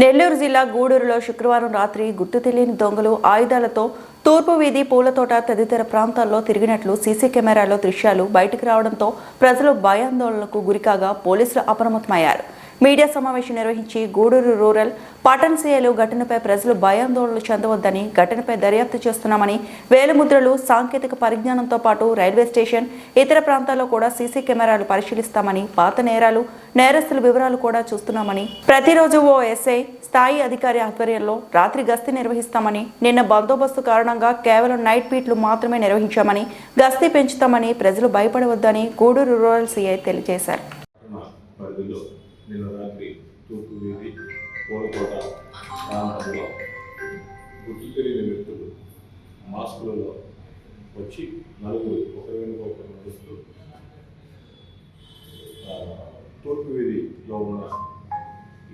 నెల్లూరు జిల్లా గూడూరులో శుక్రవారం రాత్రి గుర్తు తెలియని దొంగలు ఆయుధాలతో తూర్పు వీధి పూలతోట తదితర ప్రాంతాల్లో తిరిగినట్లు సీసీ కెమెరాలో దృశ్యాలు బయటకు రావడంతో ప్రజలు భయాందోళనకు గురికాగా పోలీసులు అప్రమత్తమయ్యారు. మీడియా సమావేశం నిర్వహించి గూడూరు రూరల్ పట్టణ సీఐలు ఘటనపై ప్రజలు భయాందోళనలు చెందవద్దని, ఘటనపై దర్యాప్తు చేస్తున్నామని, వేలిముద్రలు, సాంకేతిక పరిజ్ఞానంతో పాటు రైల్వే స్టేషన్, ఇతర ప్రాంతాల్లో కూడా సీసీ కెమెరాలు పరిశీలిస్తామని, పాత నేరాలు, నేరస్తుల వివరాలు కూడా చూస్తున్నామని, ప్రతిరోజు ఓ ఎస్ఐ స్థాయి అధికారి ఆధ్వర్యంలో రాత్రి గస్తీ నిర్వహిస్తామని, నిన్న బందోబస్తు కారణంగా కేవలం నైట్ బీట్లు మాత్రమే నిర్వహించామని, గస్తీ పెంచుతామని, ప్రజలు భయపడవద్దని గూడూరు రూరల్ సీఐ తెలియజేశారు. నిన్న రాత్రి తూర్పు వీధి పూలకోట ప్రాంతంలో గుర్తు తెలియని వ్యక్తులు మాస్కులలో వచ్చి నలుగురు ఒకరి వెనుక ఒకరు నడుస్తూ తూర్పు వీధిలో ఉన్న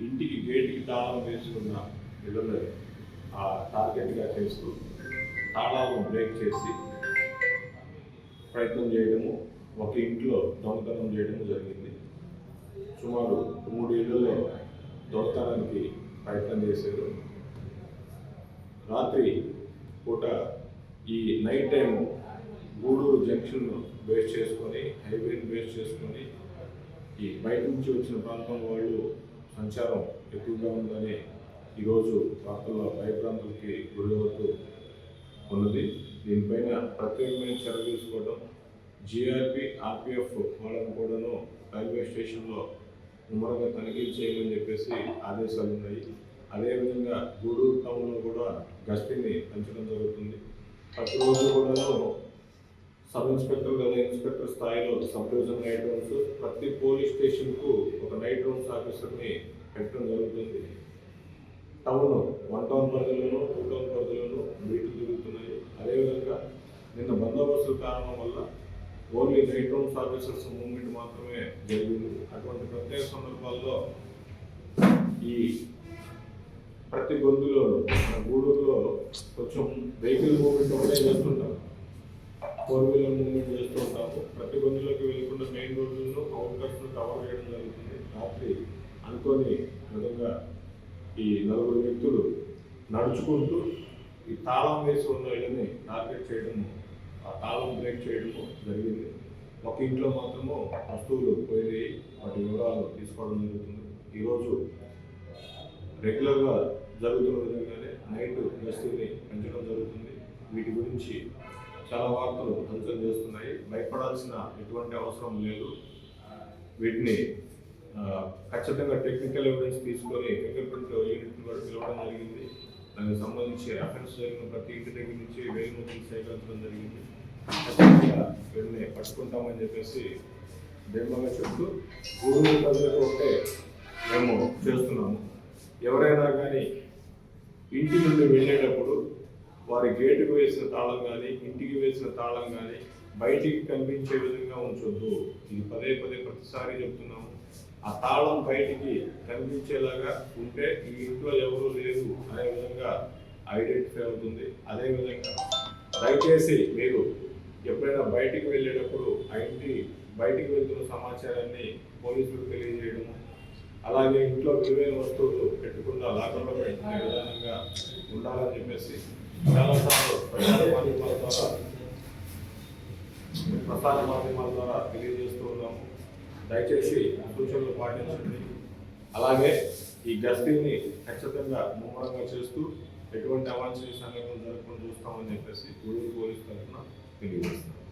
ఇంటికి గేటుకి తాళం వేసుకున్న ఇళ్ళని టార్గెట్గా చేస్తూ తాళాలను బ్రేక్ చేసి ప్రయత్నం చేయడము, ఒక ఇంట్లో దొంగతనం చేయడము జరిగింది. సుమారు 3 ఇళ్లలో దొంగతనానికి ప్రయత్నం చేశారు. రాత్రి పూట ఈ night time Gudur junction base చేసుకొని, హైవేని బేస్ చేసుకొని ఈ బయట నుంచి వచ్చిన ప్రాంతం వాళ్ళు సంచారం ఎక్కువగా ఉందని ఈరోజు వార్తల్లో భయభ్రాంతులకి గురవుతూ ఉన్నది. దీనిపైన ప్రత్యేకమైన చర్య తీసుకోవడం, జీఆర్పీ, ఆర్పిఎఫ్ వాళ్ళని కూడాను రైల్వే స్టేషన్లో ముమ్మరంగా తనిఖీలు చేయమని చెప్పేసి ఆదేశాలు ఉన్నాయి. అదేవిధంగా గూడూరు టౌన్లో కూడా గస్తీని పెంచడం జరుగుతుంది. ప్రతిరోజు కూడాను సబ్ ఇన్స్పెక్టర్ లేదా ఇన్స్పెక్టర్ స్థాయిలో సబ్ డివిజన్ నైట్ రౌండ్స్, ప్రతి పోలీస్ స్టేషన్కు ఒక నైట్ రౌండ్స్ ఆఫీసర్ని పెట్టడం జరుగుతుంది. టౌన్ 1 టౌన్ పరిధిలోనూ 2 టౌన్ పరిధిలోనూ బీట్లు తిరుగుతున్నాయి. అదేవిధంగా నిన్న బందోబస్తు కారణం వల్ల only night rounds officers movement మాత్రమే జరిగింది. అటువంటి ప్రత్యేక సందర్భాల్లో ఈ ప్రతి గొంతులోనూ గూడూరులో కొంచెం వెహికల్ మూవ్మెంట్ ఒకటే చేస్తుంటాం, 4 వీలర్ మూవ్మెంట్ చేస్తూ ఉంటాము. ప్రతి గొంతులోకి వెళ్ళకుండా మెయిన్ రోడ్లను, అవుట్కట్స్ను కవర్ చేయడం జరుగుతుంది. రాత్రి అనుకోని విధంగా ఈ 4 వ్యక్తులు నడుచుకుంటూ ఈ తాళం వేసి ఉన్న ఇళ్ళని టార్గెట్ చేయడము, ఆ తాళం బ్రేక్ చేయడము జరిగింది. ఒక ఇంట్లో మాత్రము వస్తువులు పోయినాయి, వాటి వివరాలు తీసుకోవడం జరుగుతుంది. ఈరోజు రెగ్యులర్గా జరుగుతున్న విధంగానే నైట్ గస్తీని పెంచడం జరుగుతుంది. వీటి గురించి చాలా వార్తలు హల్చల్ చేస్తున్నాయి. భయపడాల్సిన ఎటువంటి అవసరం లేదు. వీటిని ఖచ్చితంగా టెక్నికల్ ఎవిడెన్స్ తీసుకొని ఫింగర్ ప్రింట్ యూనిట్ని కూడా పిలవడం జరిగింది. దానికి సంబంధించి అఫెన్స్ జరిగిన ప్రతి ఇంటి దగ్గర నుంచి వేలిముద్రలు సేకరించడం జరిగింది. ఖచ్చితంగా వీళ్ళని పట్టుకుంటామని చెప్పేసి ధైర్యంగా చెప్తూ గూడూరు ప్రజలకు ఒకటే మేము చేస్తున్నాము. ఎవరైనా కానీ ఇంటి నుండి వెళ్ళేటప్పుడు వారి గేటుకు వేసిన తాళం కానీ, ఇంటికి వేసిన తాళం కానీ బయటికి కనిపించే విధంగా ఉంచొద్దు. ఇది పదే ప్రతిసారి చెప్తున్నాము. ఆ తాళం బయటికి కనిపించేలాగా ఉంటే ఈ ఇంట్లో ఎవరూ లేరు అనే విధంగా ఐడెంటిఫై అవుతుంది. అదేవిధంగా దయచేసి మీరు ఎప్పుడైనా బయటికి వెళ్ళేటప్పుడు ఆ ఇంటి బయటికి వెళ్తున్న సమాచారాన్ని పోలీసులకు తెలియజేయడము, అలాగే ఇంట్లో విలువైన వస్తువులు పెట్టకుండా లాకర్లో పెట్టుకునే విధానంగా ఉండాలని చెప్పేసి చాలాసార్లు ప్రసార మాధ్యమాల ద్వారా తెలియజేస్తూ ఉన్నాము. దయచేసి సూచనలు పాటించండి. అలాగే ఈ గస్తీని ఖచ్చితంగా ముమ్మరంగా చేస్తూ ఎటువంటి అవాంఛనీయ సంఘటనలు జరగకుండా చూస్తామని చెప్పేసి గూడూరు పోలీసు తరఫున తెలియజేస్తున్నాం.